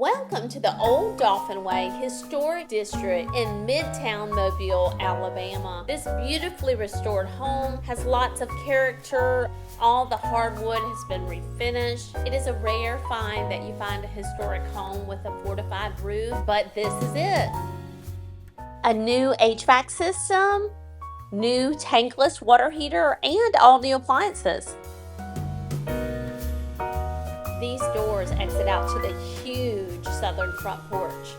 Welcome to the Old Dauphin Way Historic District in Midtown Mobile, Alabama. This beautifully restored home has lots of character. All the hardwood has been refinished. It is a rare find that you find a historic home with a fortified roof, but this is it. A new HVAC system, new tankless water heater, and all new appliances. These doors exit out to the huge southern front porch.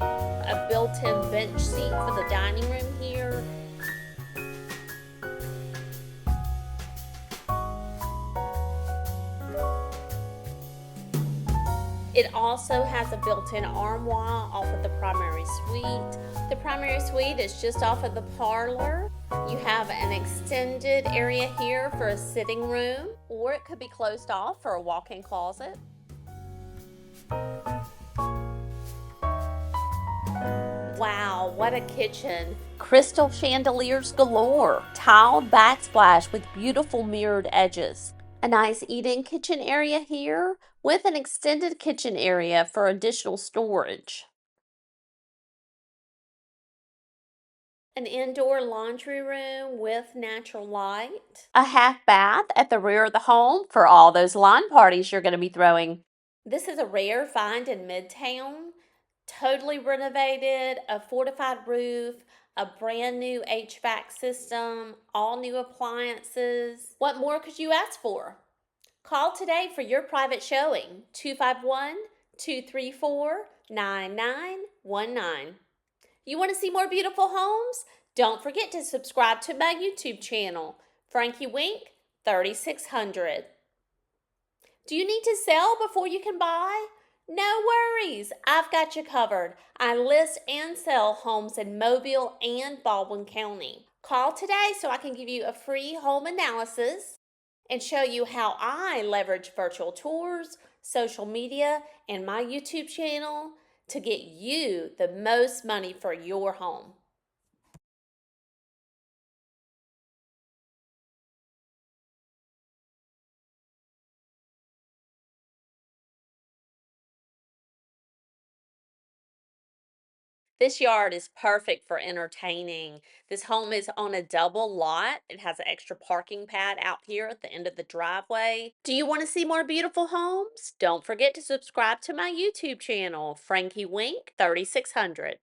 A built-in bench seat for the dining room here. It also has a built-in armoire off of the primary suite. The primary suite is just off of the parlor. You have an extended area here for a sitting room, or it could be closed off for a walk-in closet. Wow, what a kitchen. Crystal chandeliers galore. Tiled backsplash with beautiful mirrored edges. A nice eat-in kitchen area here with an extended kitchen area for additional storage. An indoor laundry room with natural light. A half bath at the rear of the home for all those lawn parties you're going to be throwing. This is a rare find in Midtown. Totally renovated, a fortified roof, a brand new HVAC system, all new appliances. What more could you ask for? Call today for your private showing, 251-234-9919. You want to see more beautiful homes? Don't forget to subscribe to my YouTube channel, Frankie Wink 3600. Do you need to sell before you can buy? No worries, I've got you covered. I list and sell homes in Mobile and Baldwin County. Call today so I can give you a free home analysis and show you how I leverage virtual tours, social media, and my YouTube channel to get you the most money for your home. This yard is perfect for entertaining. This home is on a double lot. It has an extra parking pad out here at the end of the driveway. Do you want to see more beautiful homes? Don't forget to subscribe to my YouTube channel, Frankie Wink 3600.